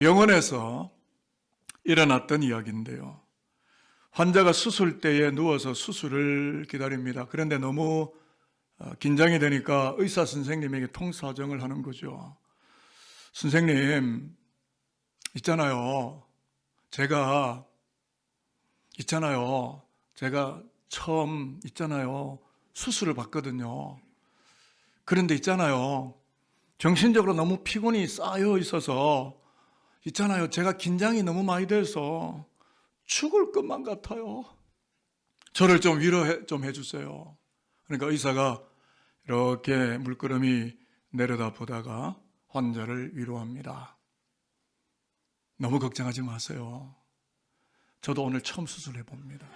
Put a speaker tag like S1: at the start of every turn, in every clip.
S1: 병원에서 일어났던 이야기인데요. 환자가 수술대에 누워서 수술을 기다립니다. 그런데 너무 긴장이 되니까 의사 선생님에게 통사정을 하는 거죠. 선생님, 제가 처음 수술을 받거든요. 그런데 정신적으로 너무 피곤이 쌓여 있어서 제가 긴장이 너무 많이 돼서 죽을 것만 같아요. 저를 좀 위로 좀 해주세요. 그러니까 의사가 이렇게 물끄러미 내려다 보다가 환자를 위로합니다. 너무 걱정하지 마세요. 저도 오늘 처음 수술해 봅니다.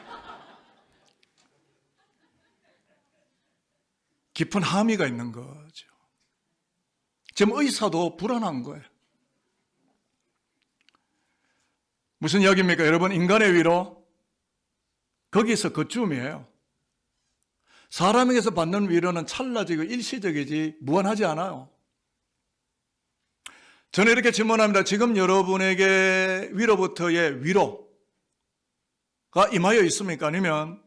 S1: 깊은 함의가 있는 거죠. 지금 의사도 불안한 거예요. 무슨 이야기입니까? 여러분, 인간의 위로 거기서 그쯤이에요. 사람에게서 받는 위로는 찰나지고 일시적이지 무한하지 않아요. 저는 이렇게 질문합니다. 지금 여러분에게 위로부터의 위로가 임하여 있습니까? 아니면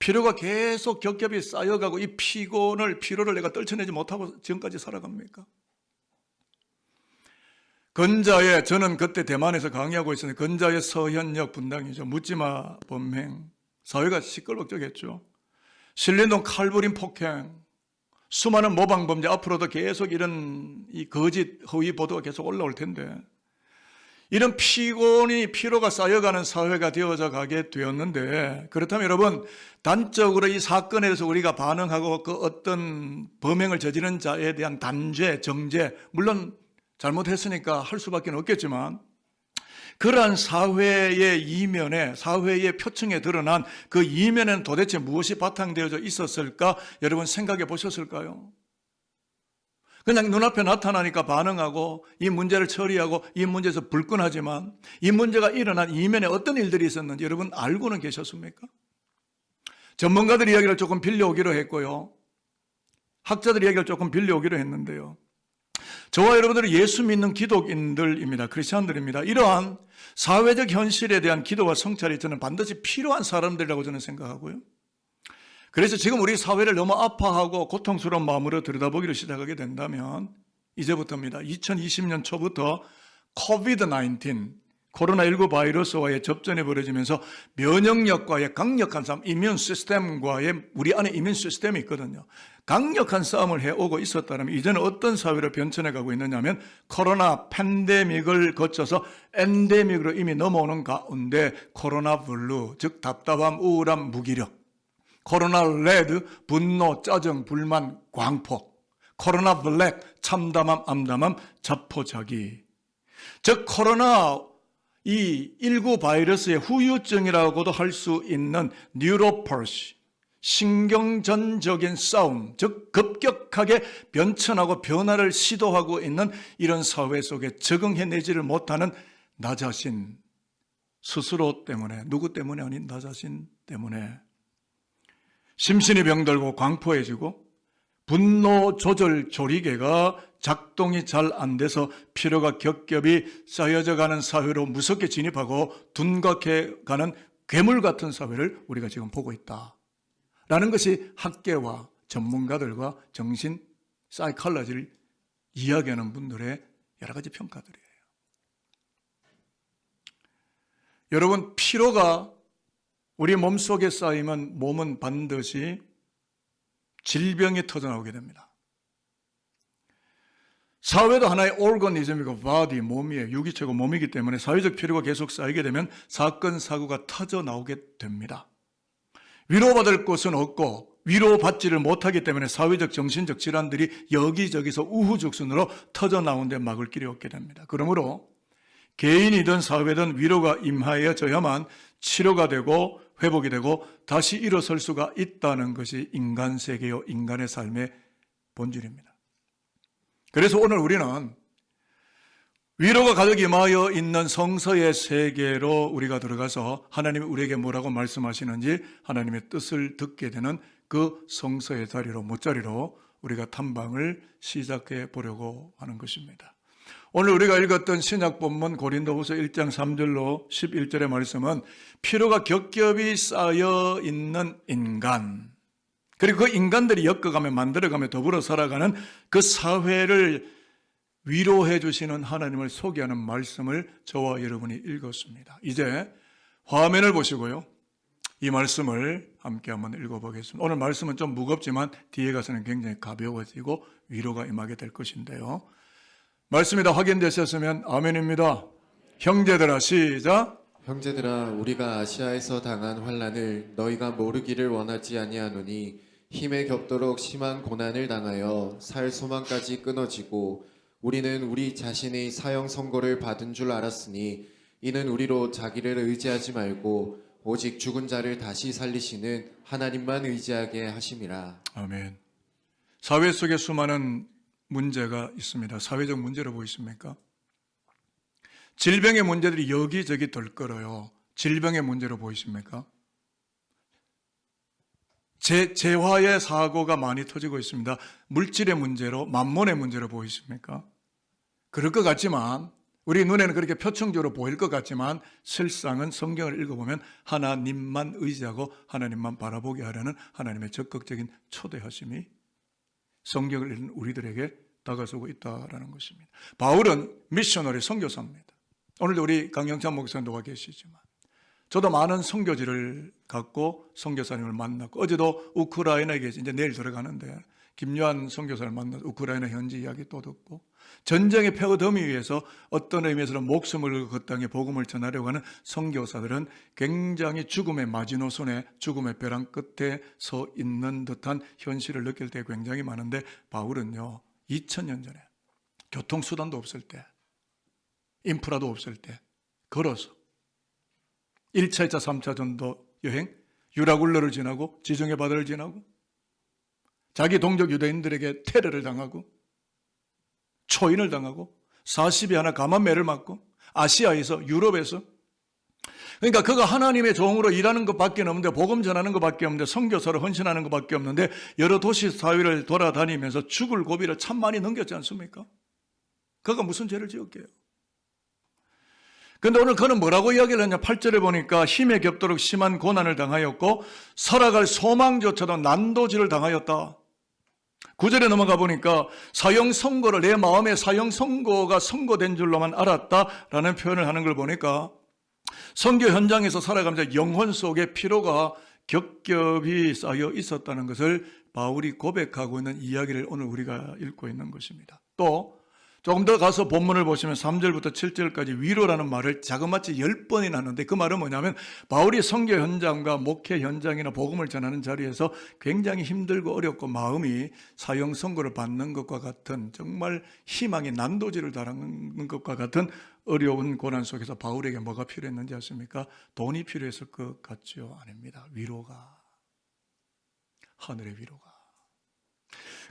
S1: 피로가 계속 겹겹이 쌓여가고 이 피로를 내가 떨쳐내지 못하고 지금까지 살아갑니까? 저는 그때 대만에서 강의하고 있었는데 건자의 서현역 분당이죠. 묻지마 범행. 사회가 시끌벅적했죠. 신림동 칼부림 폭행, 수많은 모방범죄, 앞으로도 계속 이런 이 거짓 허위 보도가 계속 올라올 텐데 이런 피로가 쌓여가는 사회가 되어져 가게 되었는데, 그렇다면 여러분, 단적으로 이 사건에 대해서 우리가 반응하고 그 어떤 범행을 저지른 자에 대한 단죄, 정죄, 물론 잘못했으니까 할 수밖에 없겠지만 그러한 사회의 이면에, 사회의 표층에 드러난 그 이면에는 도대체 무엇이 바탕되어져 있었을까? 여러분 생각해 보셨을까요? 그냥 눈앞에 나타나니까 반응하고 이 문제를 처리하고 이 문제에서 불끈하지만 이 문제가 일어난 이면에 어떤 일들이 있었는지 여러분 알고는 계셨습니까? 전문가들 이야기를 조금 빌려오기로 했고요. 학자들 이야기를 조금 빌려오기로 했는데요. 저와 여러분들은 예수 믿는 기독인들입니다. 크리스찬들입니다. 이러한 사회적 현실에 대한 기도와 성찰이 저는 반드시 필요한 사람들이라고 저는 생각하고요. 그래서 지금 우리 사회를 너무 아파하고 고통스러운 마음으로 들여다보기를 시작하게 된다면 이제부터입니다. 2020년 초부터 COVID-19, 코로나19 바이러스와의 접전이 벌어지면서 면역력과의 강력한 싸움, 이뮨 시스템과의 우리 안에 이뮨 시스템이 있거든요. 강력한 싸움을 해오고 있었다면 이제는 어떤 사회로 변천해 가고 있느냐면 코로나 팬데믹을 거쳐서 엔데믹으로 이미 넘어오는 가운데 코로나 블루, 즉 답답함, 우울함, 무기력, 코로나 레드, 분노, 짜증, 불만, 광포, 코로나 블랙, 참담함, 암담함, 자포자기. 즉 코로나 이 19 바이러스의 후유증이라고도 할 수 있는 뉴로펄시, 신경전적인 싸움, 즉 급격하게 변천하고 변화를 시도하고 있는 이런 사회 속에 적응해내지를 못하는 나 자신, 스스로 때문에, 누구 때문에 아닌 나 자신 때문에 심신이 병들고 광포해지고 분노 조절 조리개가 작동이 잘 안 돼서 피로가 겹겹이 쌓여져 가는 사회로 무섭게 진입하고 둔갑해 가는 괴물 같은 사회를 우리가 지금 보고 있다라는 것이 학계와 전문가들과 정신 사이콜로지를 이야기하는 분들의 여러 가지 평가들이에요. 여러분, 피로가 우리 몸속에 쌓이면 몸은 반드시 질병이 터져나오게 됩니다. 사회도 하나의 오르거니즘이고 바디, 몸이에요. 유기체고 몸이기 때문에 사회적 피로가 계속 쌓이게 되면 사건, 사고가 터져나오게 됩니다. 위로받을 곳은 없고 위로받지를 못하기 때문에 사회적, 정신적 질환들이 여기저기서 우후죽순으로 터져나온 데 막을 길이 없게 됩니다. 그러므로 개인이든 사회든 위로가 임하여져야만 치료가 되고 회복이 되고 다시 일어설 수가 있다는 것이 인간 세계요, 인간의 삶의 본질입니다. 그래서 오늘 우리는 위로가 가득 임하여 있는 성서의 세계로 우리가 들어가서 하나님이 우리에게 뭐라고 말씀하시는지 하나님의 뜻을 듣게 되는 그 성서의 자리로, 못자리로 우리가 탐방을 시작해 보려고 하는 것입니다. 오늘 우리가 읽었던 신약 본문 고린도후서 1장 3절로 11절의 말씀은 피로가 겹겹이 쌓여 있는 인간, 그리고 그 인간들이 엮어가며 만들어가며 더불어 살아가는 그 사회를 위로해 주시는 하나님을 소개하는 말씀을 저와 여러분이 읽었습니다. 이제 화면을 보시고요, 이 말씀을 함께 한번 읽어보겠습니다. 오늘 말씀은 좀 무겁지만 뒤에 가서는 굉장히 가벼워지고 위로가 임하게 될 것인데요. 말씀이 다 확인되셨으면 아멘입니다. 형제들아, 시작.
S2: 형제들아, 우리가 아시아에서 당한 환난을 너희가 모르기를 원하지 아니하노니 힘에 겹도록 심한 고난을 당하여 살 소망까지 끊어지고 우리는 우리 자신의 사형 선고를 받은 줄 알았으니 이는 우리로 자기를 의지하지 말고 오직 죽은 자를 다시 살리시는 하나님만 의지하게 하심이라.
S1: 아멘. 사회 속에 수많은 문제가 있습니다. 사회적 문제로 보이십니까? 질병의 문제들이 여기저기 덜걸어요. 질병의 문제로 보이십니까? 재화의 사고가 많이 터지고 있습니다. 물질의 문제로, 만몬의 문제로 보이십니까? 그럴 것 같지만, 우리 눈에는 그렇게 표층적으로 보일 것 같지만 실상은 성경을 읽어보면 하나님만 의지하고 하나님만 바라보게 하려는 하나님의 적극적인 초대하심이 성경을 읽는 우리들에게 다가서고 있다는 것입니다. 바울은 미셔너리 선교사입니다. 오늘도 우리 강영찬 목사님도 와 계시지만 저도 많은 선교지를 갖고 선교사님을 만났고, 어제도 우크라이나에 계신, 이제 내일 들어가는데 김요한 선교사를 만나서 우크라이나 현지 이야기 또 듣고, 전쟁의 표어더미 위해서 어떤 의미에서는 목숨을 걸고 그 땅에 복음을 전하려고 하는 선교사들은 굉장히 죽음의 마지노선에, 죽음의 벼랑 끝에 서 있는 듯한 현실을 느낄 때 굉장히 많은데, 바울은요 2000년 전에 교통수단도 없을 때, 인프라도 없을 때 걸어서 1차, 2차, 3차 전도 여행, 유라굴러를 지나고 지중해 바다를 지나고 자기 동족 유대인들에게 테러를 당하고 초인을 당하고 40이 하나 감한매를 맞고 아시아에서, 유럽에서, 그러니까 그가 하나님의 종으로 일하는 것밖에 없는데, 복음 전하는 것밖에 없는데, 선교사로 헌신하는 것밖에 없는데 여러 도시 사회를 돌아다니면서 죽을 고비를 참 많이 넘겼지 않습니까? 그가 무슨 죄를 지었게요? 그런데 오늘 그는 뭐라고 이야기를 했냐? 8절에 보니까 힘에 겹도록 심한 고난을 당하였고 살아갈 소망조차도 난도질을 당하였다. 9절에 넘어가 보니까 사형 선고를, 내 마음에 사형 선고가 선고된 줄로만 알았다라는 표현을 하는 걸 보니까 선교 현장에서 살아가면서 영혼 속에 피로가 겹겹이 쌓여 있었다는 것을 바울이 고백하고 있는 이야기를 오늘 우리가 읽고 있는 것입니다. 또 조금 더 가서 본문을 보시면 3절부터 7절까지 위로라는 말을 자그마치 10번이나 하는데, 그 말은 뭐냐면 바울이 선교 현장과 목회 현장이나 복음을 전하는 자리에서 굉장히 힘들고 어렵고 마음이 사형 선고를 받는 것과 같은, 정말 희망의 난도질을 당하는 것과 같은 어려운 고난 속에서 바울에게 뭐가 필요했는지 아십니까? 돈이 필요했을 것 같죠? 아닙니다. 위로가, 하늘의 위로가.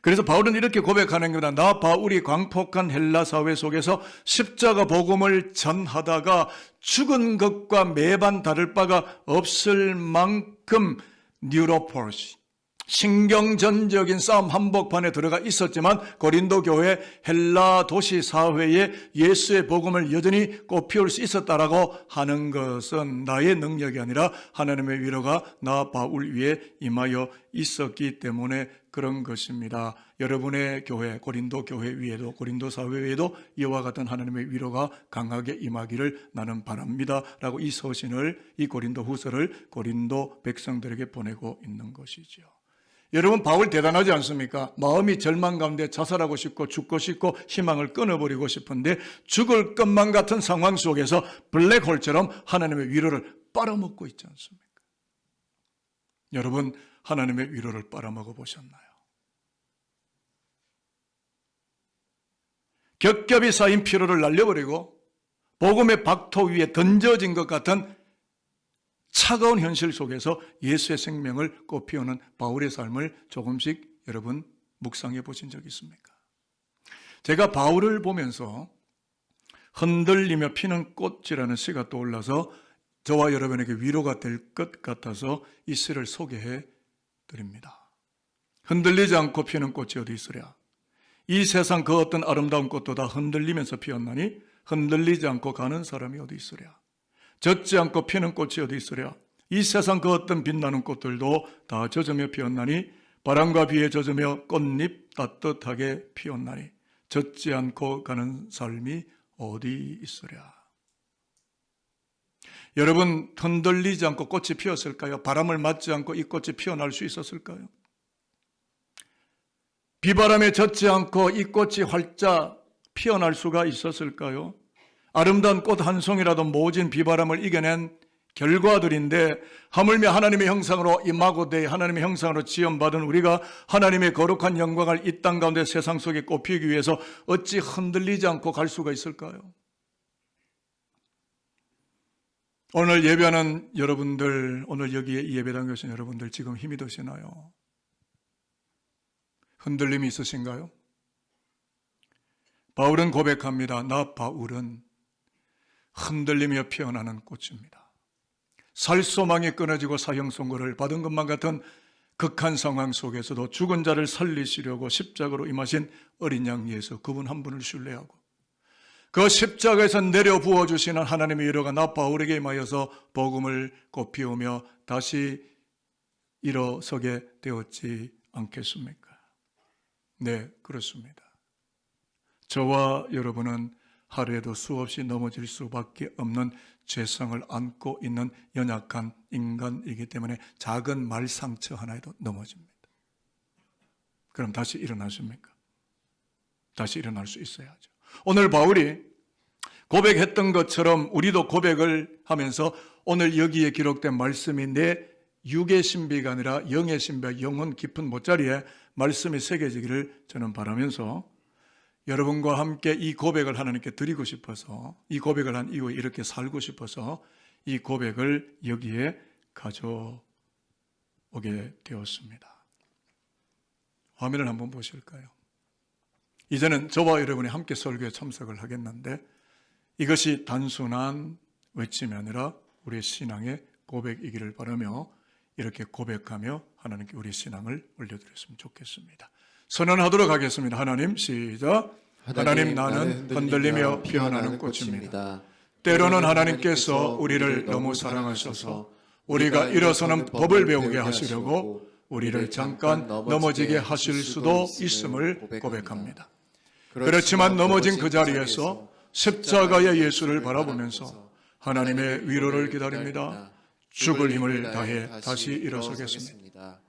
S1: 그래서 바울은 이렇게 고백하는 겁니다. 나 바울이 광폭한 헬라 사회 속에서 십자가 복음을 전하다가 죽은 것과 매반 다를 바가 없을 만큼 뉴로폴시, 신경전적인 싸움 한복판에 들어가 있었지만 고린도 교회 헬라 도시 사회에 예수의 복음을 여전히 꽃피울 수 있었다라고 하는 것은 나의 능력이 아니라 하나님의 위로가 나 바울 위에 임하여 있었기 때문에 그런 것입니다. 여러분의 교회, 고린도 교회 위에도, 고린도 사회 위에도 이와 같은 하나님의 위로가 강하게 임하기를 나는 바랍니다 라고 이 서신을, 이 고린도 후서를 고린도 백성들에게 보내고 있는 것이죠. 여러분, 바울 대단하지 않습니까? 마음이 절망 가운데 자살하고 싶고 죽고 싶고 희망을 끊어버리고 싶은데 죽을 것만 같은 상황 속에서 블랙홀처럼 하나님의 위로를 빨아먹고 있지 않습니까? 여러분, 하나님의 위로를 빨아먹어 보셨나요? 겹겹이 쌓인 피로를 날려버리고 복음의 박토 위에 던져진 것 같은 차가운 현실 속에서 예수의 생명을 꽃피우는 바울의 삶을 조금씩 여러분 묵상해 보신 적 있습니까? 제가 바울을 보면서 흔들리며 피는 꽃이라는 시가 떠올라서 저와 여러분에게 위로가 될 것 같아서 이 시를 소개해 드립니다. 흔들리지 않고 피는 꽃이 어디 있으랴? 이 세상 그 어떤 아름다운 꽃도 다 흔들리면서 피었나니 흔들리지 않고 가는 사람이 어디 있으랴. 젖지 않고 피는 꽃이 어디 있으랴. 이 세상 그 어떤 빛나는 꽃들도 다 젖으며 피었나니 바람과 비에 젖으며 꽃잎 따뜻하게 피었나니 젖지 않고 가는 삶이 어디 있으랴. 여러분, 흔들리지 않고 꽃이 피었을까요? 바람을 맞지 않고 이 꽃이 피어날 수 있었을까요? 비바람에 젖지 않고 이 꽃이 활짝 피어날 수가 있었을까요? 아름다운 꽃 한 송이라도 모진 비바람을 이겨낸 결과들인데 하물며 하나님의 형상으로 이마고데 하나님의 형상으로 지음받은 우리가 하나님의 거룩한 영광을 이 땅 가운데 세상 속에 꽃피우기 위해서 어찌 흔들리지 않고 갈 수가 있을까요? 오늘 예배하는 여러분들, 오늘 여기에 예배당 오신 여러분들 지금 힘이 드시나요? 흔들림이 있으신가요? 바울은 고백합니다. 나 바울은 흔들리며 피어나는 꽃입니다. 살소망이 끊어지고 사형 선고를 받은 것만 같은 극한 상황 속에서도 죽은 자를 살리시려고 십자가로 임하신 어린 양 예수, 그분 한 분을 신뢰하고 그 십자가에서 내려 부어주시는 하나님의 위로가 나 바울에게 임하여서 복음을 꽃피우며 다시 일어서게 되었지 않겠습니까? 네, 그렇습니다. 저와 여러분은 하루에도 수없이 넘어질 수밖에 없는 죄성을 안고 있는 연약한 인간이기 때문에 작은 말 상처 하나에도 넘어집니다. 그럼 다시 일어나십니까? 다시 일어날 수 있어야죠. 오늘 바울이 고백했던 것처럼 우리도 고백을 하면서 오늘 여기에 기록된 말씀이 내 육의 신비가 아니라 영의 신비와 영혼 깊은 못자리에 말씀이 새겨지기를 저는 바라면서 여러분과 함께 이 고백을 하나님께 드리고 싶어서 이 고백을 한 이후에 이렇게 살고 싶어서 이 고백을 여기에 가져오게 되었습니다. 화면을 한번 보실까요? 이제는 저와 여러분이 함께 설교에 참석을 하겠는데 이것이 단순한 외침이 아니라 우리의 신앙의 고백이기를 바라며 이렇게 고백하며 하나님께 우리 신앙을 올려드렸으면 좋겠습니다. 선언하도록 하겠습니다. 하나님 시작. 하나님 나는 흔들리며 피어나는 꽃입니다. 때로는 하나님께서 우리를 너무 사랑하셔서 우리가 일어서는 법을 배우게 하시려고 우리를 잠깐 넘어지게 하실 수도 있음을 고백합니다. 그렇지만 넘어진 그 자리에서 십자가의 예수를 바라보면서 하나님의 위로를 기다립니다. 죽을 힘을 다해 다시 일어서겠습니다.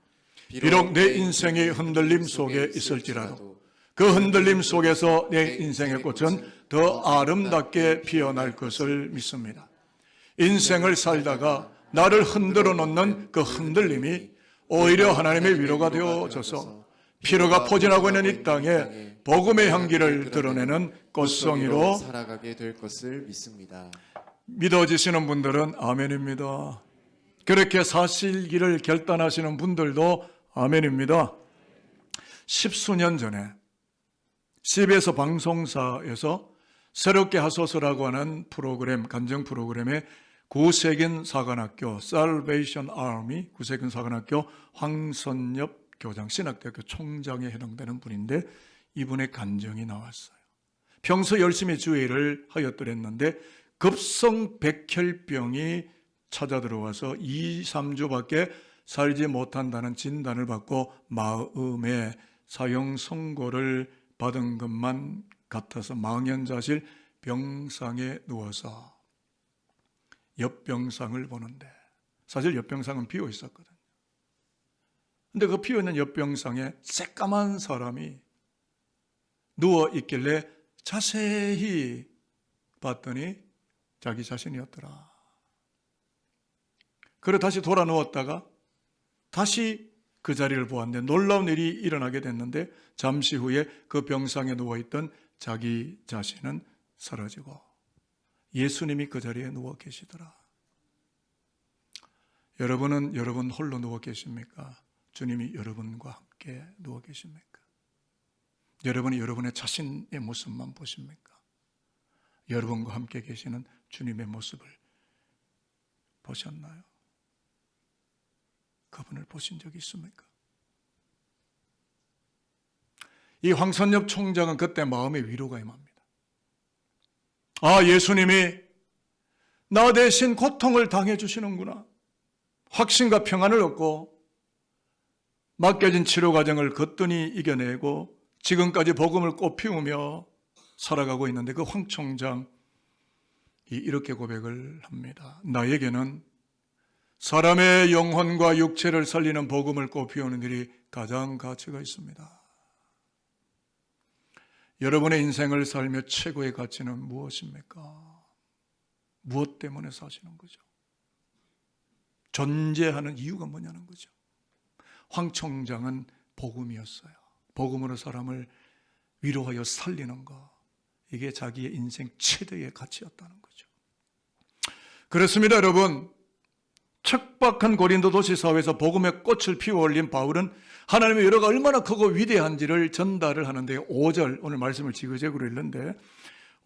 S1: 비록 내 인생의 흔들림 속에 있을지라도 그 흔들림 속에서 내 인생의 꽃은 더 아름답게 피어날 것을 믿습니다. 인생을 살다가 나를 흔들어 놓는 그 흔들림이 오히려 하나님의 위로가 되어져서 피로가 포진하고 있는 이 땅에 복음의 향기를 드러내는 꽃송이로
S2: 살아가게 될 것을 믿습니다.
S1: 믿어지시는 분들은 아멘입니다. 그렇게 사실기를 결단하시는 분들도 아멘입니다. 10수년 전에 CBS 방송사에서 새롭게 하소서라고 하는 프로그램, 간증 프로그램에 구세균 사관학교, Salvation Army 구세균 사관학교 황선엽 교장, 신학대학교 총장에 해당되는 분인데 이분의 간증이 나왔어요. 평소 열심히 주의를 하였더랬는데 급성 백혈병이 찾아 들어와서 2, 3주밖에 살지 못한다는 진단을 받고 마음에 사형 선고를 받은 것만 같아서 망연자실 병상에 누워서 옆병상을 보는데 사실 옆병상은 비어 있었거든요. 근데 그 비어 있는 옆병상에 새까만 사람이 누워 있길래 자세히 봤더니 자기 자신이었더라. 그래 다시 돌아 누웠다가 다시 그 자리를 보았는데 놀라운 일이 일어나게 됐는데 잠시 후에 그 병상에 누워있던 자기 자신은 사라지고 예수님이 그 자리에 누워 계시더라. 여러분은 여러분 홀로 누워 계십니까? 주님이 여러분과 함께 누워 계십니까? 여러분이 여러분의 자신의 모습만 보십니까? 여러분과 함께 계시는 주님의 모습을 보셨나요? 그분을 보신 적이 있습니까? 이 황선엽 총장은 그때 마음의 위로가 임합니다. 아, 예수님이 나 대신 고통을 당해 주시는구나. 확신과 평안을 얻고 맡겨진 치료 과정을 거뜬히 이겨내고 지금까지 복음을 꽃피우며 살아가고 있는데 그 황 총장이 이렇게 고백을 합니다. 나에게는 사람의 영혼과 육체를 살리는 복음을 꽃피우는 일이 가장 가치가 있습니다. 여러분의 인생을 살며 최고의 가치는 무엇입니까? 무엇 때문에 사시는 거죠? 존재하는 이유가 뭐냐는 거죠. 황 총장은 복음이었어요. 복음으로 사람을 위로하여 살리는 것, 이게 자기의 인생 최대의 가치였다는 거죠. 그렇습니다, 여러분. 척박한 고린도 도시 사회에서 복음의 꽃을 피워 올린 바울은 하나님의 위로가 얼마나 크고 위대한지를 전달을 하는데 5절, 오늘 말씀을 지그재그로 읽는데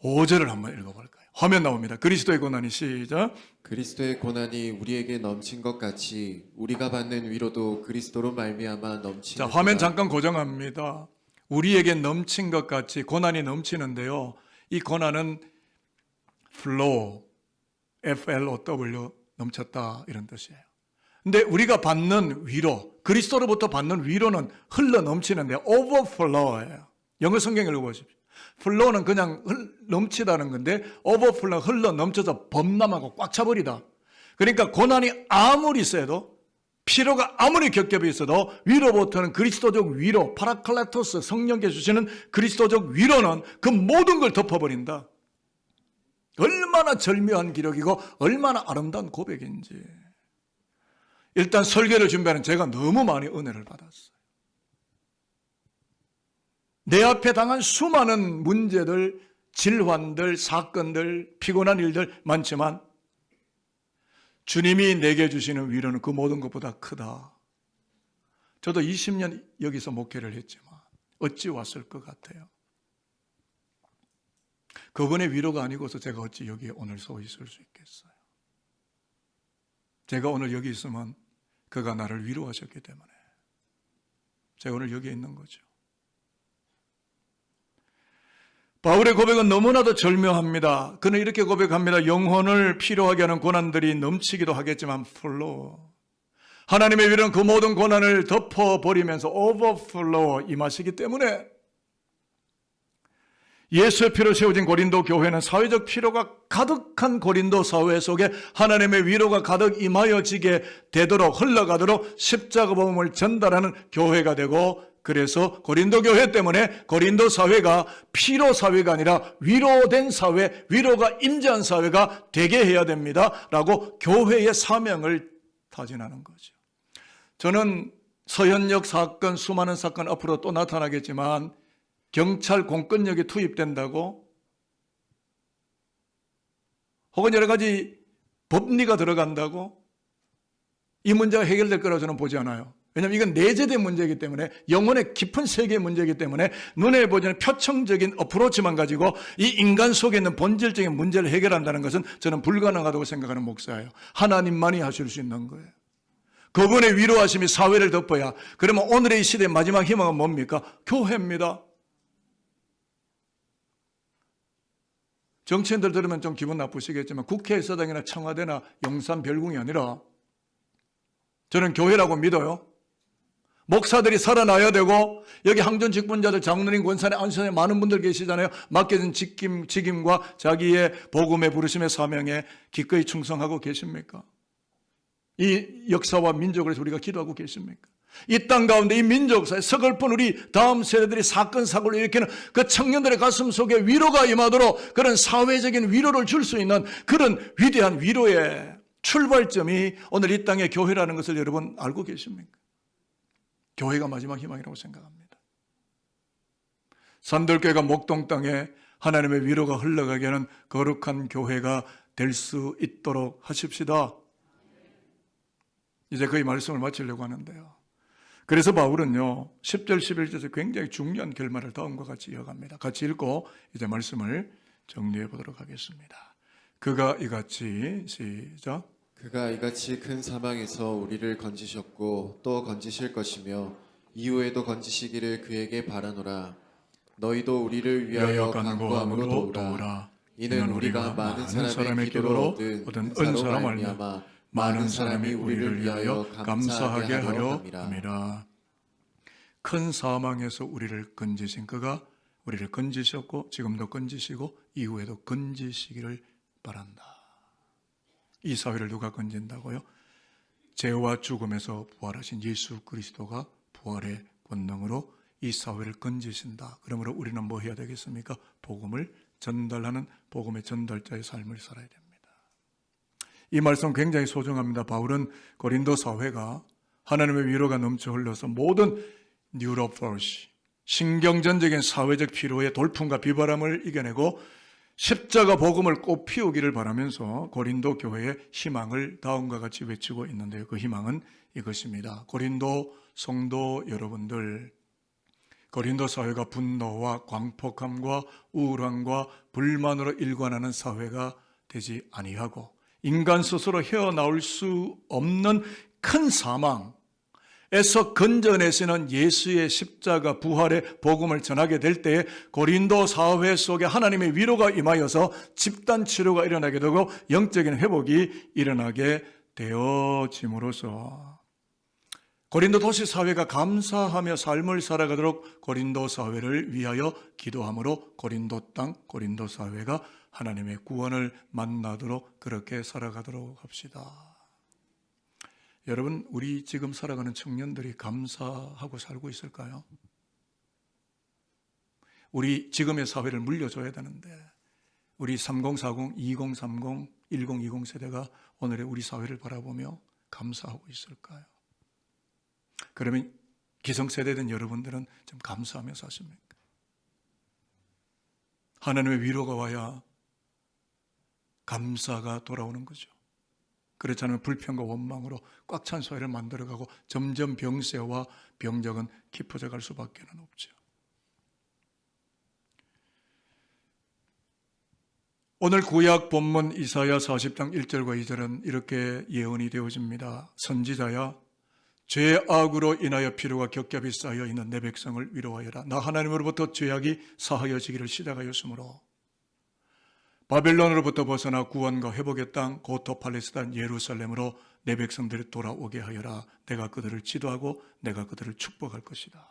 S1: 5절을 한번 읽어볼까요? 화면 나옵니다. 그리스도의 고난이 시작.
S2: 그리스도의 고난이 우리에게 넘친 것 같이 우리가 받는 위로도 그리스도로 말미암아 넘치는.
S1: 자, 화면 잠깐 고정합니다. 우리에게 넘친 것 같이 고난이 넘치는데요. 이 고난은 flow, FLOW, 넘쳤다 이런 뜻이에요. 근데 우리가 받는 위로, 그리스도로부터 받는 위로는 흘러 넘치는데 overflow예요. 영어 성경 읽어보십시오. flow는 그냥 넘치다는 건데 overflow, 흘러 넘쳐서 범람하고 꽉 차버리다. 그러니까 고난이 아무리 세도, 피로가 아무리 겹겹이 있어도 위로부터는 그리스도적 위로, 파라클레토스, 성령께 주시는 그리스도적 위로는 그 모든 걸 덮어버린다. 얼마나 절묘한 기록이고 얼마나 아름다운 고백인지. 일단 설교를 준비하는 제가 너무 많이 은혜를 받았어요. 내 앞에 당한 수많은 문제들, 질환들, 사건들, 피곤한 일들 많지만 주님이 내게 주시는 위로는 그 모든 것보다 크다. 저도 20년 여기서 목회를 했지만 어찌 왔을 것 같아요. 그분의 위로가 아니고서 제가 어찌 여기에 오늘 서 있을 수 있겠어요. 제가 오늘 여기 있으면 그가 나를 위로하셨기 때문에 제가 오늘 여기에 있는 거죠. 바울의 고백은 너무나도 절묘합니다. 그는 이렇게 고백합니다. 영혼을 필요하게 하는 고난들이 넘치기도 하겠지만 플로우, 하나님의 위로는 그 모든 고난을 덮어버리면서 오버플로우 임하시기 때문에 예수의 피로 세워진 고린도 교회는 사회적 필요가 가득한 고린도 사회 속에 하나님의 위로가 가득 임하여지게 되도록, 흘러가도록 십자가 복음을 전달하는 교회가 되고, 그래서 고린도 교회 때문에 고린도 사회가 피로 사회가 아니라 위로된 사회, 위로가 임재한 사회가 되게 해야 됩니다 라고 교회의 사명을 타진하는 거죠. 저는 서현역 사건, 수많은 사건 앞으로 또 나타나겠지만 경찰 공권력이 투입된다고 혹은 여러 가지 법리가 들어간다고 이 문제가 해결될 거라고 저는 보지 않아요. 왜냐하면 이건 내재된 문제이기 때문에, 영혼의 깊은 세계의 문제이기 때문에 눈에 보이는 표층적인 어프로치만 가지고 이 인간 속에 있는 본질적인 문제를 해결한다는 것은 저는 불가능하다고 생각하는 목사예요. 하나님만이 하실 수 있는 거예요. 그분의 위로하심이 사회를 덮어야. 그러면 오늘의 이 시대의 마지막 희망은 뭡니까? 교회입니다. 정치인들 들으면 좀 기분 나쁘시겠지만 국회의사당이나 청와대나 용산 별궁이 아니라 저는 교회라고 믿어요. 목사들이 살아나야 되고, 여기 항전 직분자들, 장로님, 권사님, 안수사님 많은 분들 계시잖아요. 맡겨진 직임과 자기의 복음의 부르심의 사명에 기꺼이 충성하고 계십니까? 이 역사와 민족을 위해서 우리가 기도하고 계십니까? 이 땅 가운데 이 민족사에 서글픈 우리 다음 세대들이 사건 사고를 일으키는 그 청년들의 가슴 속에 위로가 임하도록 그런 사회적인 위로를 줄 수 있는 그런 위대한 위로의 출발점이 오늘 이 땅의 교회라는 것을 여러분 알고 계십니까? 교회가 마지막 희망이라고 생각합니다. 산들교회가 목동 땅에 하나님의 위로가 흘러가게 하는 거룩한 교회가 될 수 있도록 하십시다. 이제 거의 말씀을 마치려고 하는데요. 그래서 바울은요, 10절 11절에서 굉장히 중요한 결말을 다음과 같이 이어갑니다. 같이 읽고 이제 말씀을 정리해 보도록 하겠습니다. 그가 이같이, 시작.
S2: 그가 이같이 큰 사망에서 우리를 건지셨고 또 건지실 것이며 이후에도 건지시기를 그에게 바라노라. 너희도 우리를 위하여 간구함으로 도우라. 이는 우리가 많은 사람의 기도로 얻은 은사로 말미암아 많은 사람이 우리를 위하여 감사하게 하려 함이라.
S1: 큰 사망에서 우리를 건지신 그가 우리를 건지셨고 지금도 건지시고 이후에도 건지시기를 바란다. 이 사회를 누가 건진다고요? 죄와 죽음에서 부활하신 예수 그리스도가 부활의 권능으로 이 사회를 건지신다. 그러므로 우리는 뭐 해야 되겠습니까? 복음을 전달하는 복음의 전달자의 삶을 살아야 됩니다. 이 말씀 굉장히 소중합니다. 바울은 고린도 사회가 하나님의 위로가 넘쳐 흘러서 모든 뉴로포시, 신경전적인 사회적 피로의 돌풍과 비바람을 이겨내고 십자가 복음을 꽃 피우기를 바라면서 고린도 교회의 희망을 다음과 같이 외치고 있는데요. 그 희망은 이것입니다. 고린도 성도 여러분들, 고린도 사회가 분노와 광폭함과 우울함과 불만으로 일관하는 사회가 되지 아니하고 인간 스스로 헤어나올 수 없는 큰 사망에서 건져내시는 예수의 십자가 부활의 복음을 전하게 될 때에 고린도 사회 속에 하나님의 위로가 임하여서 집단 치료가 일어나게 되고 영적인 회복이 일어나게 되어짐으로써 고린도 도시 사회가 감사하며 삶을 살아가도록 고린도 사회를 위하여 기도함으로 고린도 땅, 고린도 사회가 하나님의 구원을 만나도록 그렇게 살아가도록 합시다. 여러분, 우리 지금 살아가는 청년들이 감사하고 살고 있을까요? 우리 지금의 사회를 물려줘야 되는데 우리 3040, 2030, 1020 세대가 오늘의 우리 사회를 바라보며 감사하고 있을까요? 그러면 기성세대된 여러분들은 좀 감사하며 사십니까? 하나님의 위로가 와야 감사가 돌아오는 거죠. 그렇지 않으면 불평과 원망으로 꽉 찬 사회를 만들어가고 점점 병세와 병적은 깊어져 갈 수밖에 없죠. 오늘 구약 본문 이사야 40장 1절과 2절은 이렇게 예언이 되어집니다. 선지자야, 죄악으로 인하여 피로가 겹겹이 쌓여 있는 내 백성을 위로하여라. 나 하나님으로부터 죄악이 사하여지기를 시작하였으므로 바벨론으로부터 벗어나 구원과 회복의 땅 고토 팔레스타인 예루살렘으로 내 백성들이 돌아오게 하여라. 내가 그들을 지도하고 내가 그들을 축복할 것이다.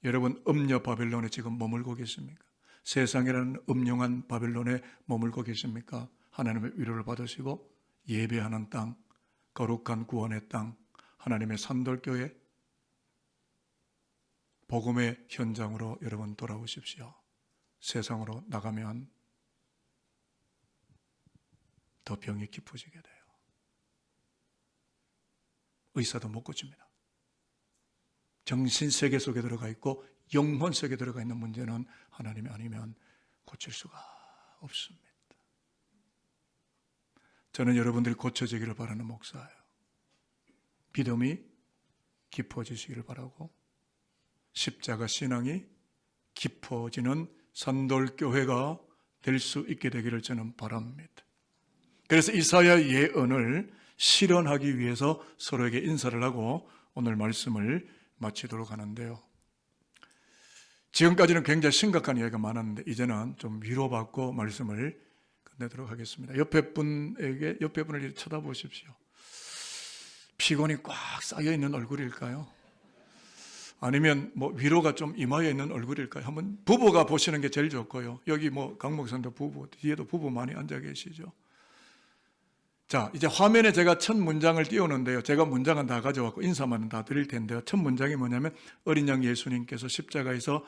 S1: 여러분, 음녀 바벨론에 지금 머물고 계십니까? 세상이라는 음흉한 바벨론에 머물고 계십니까? 하나님의 위로를 받으시고 예배하는 땅, 거룩한 구원의 땅, 하나님의 산돌교회, 복음의 현장으로 여러분 돌아오십시오. 세상으로 나가면 더 병이 깊어지게 돼요. 의사도 못 고칩니다. 정신세계 속에 들어가 있고 영혼 속에 들어가 있는 문제는 하나님이 아니면 고칠 수가 없습니다. 저는 여러분들이 고쳐지기를 바라는 목사예요. 믿음이 깊어지시기를 바라고 십자가 신앙이 깊어지는 산돌교회가 될 수 있게 되기를 저는 바랍니다. 그래서 이사야 예언을 실현하기 위해서 서로에게 인사를 하고 오늘 말씀을 마치도록 하는데요. 지금까지는 굉장히 심각한 이야기가 많았는데 이제는 좀 위로받고 말씀을 끝내도록 하겠습니다. 옆에 분을 쳐다보십시오. 피곤이 꽉 쌓여있는 얼굴일까요? 아니면 뭐 위로가 좀 임하여 있는 얼굴일까요? 한번 부부가 보시는 게 제일 좋고요. 여기 뭐 강 목사님도 부부, 뒤에도 부부 많이 앉아 계시죠. 자, 이제 화면에 제가 첫 문장을 띄우는데요. 제가 문장은 다 가져왔고 인사만 다 드릴 텐데요. 첫 문장이 뭐냐면 어린 양 예수님께서 십자가에서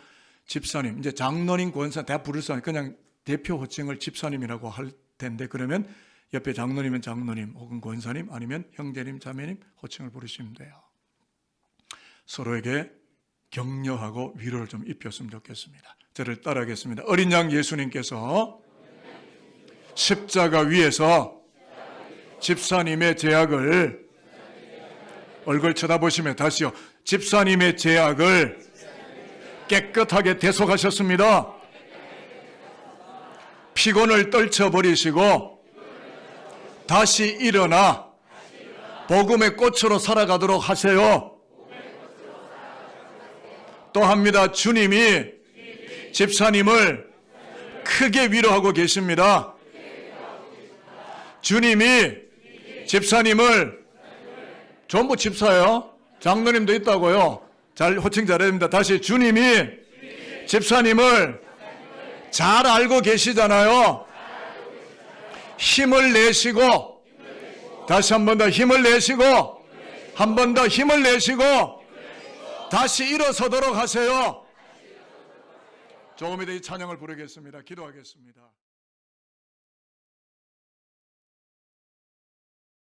S1: 집사님, 이제 장로님, 권사 다 부를 수 없는 그냥 대표 호칭을 집사님이라고 할 텐데 그러면 옆에 장로님은 장로님 혹은 권사님 아니면 형제님, 자매님 호칭을 부르시면 돼요. 서로에게 격려하고 위로를 좀 입혔으면 좋겠습니다. 저를 따라하겠습니다. 어린 양 예수님께서 십자가 위에서 집사님의 죄악을 얼굴 쳐다보시며 다시요. 집사님의 죄악을 깨끗하게 대속하셨습니다. 피곤을 떨쳐버리시고 다시 일어나 복음의 꽃으로 살아가도록 하세요. 또 합니다. 주님이 집사님을 크게 위로하고 계십니다. 주님이 집사님을, 전부 집사예요. 장로님도 있다고요. 잘 호칭 잘해야 됩니다. 다시, 주님이 집사님을 잘 알고 계시잖아요. 힘을 내시고, 다시 한 번 더 힘을 내시고, 한 번 더 힘을 내시고, 다시 일어서도록 하세요. 조금 이따 이 찬양을 부르겠습니다. 기도하겠습니다.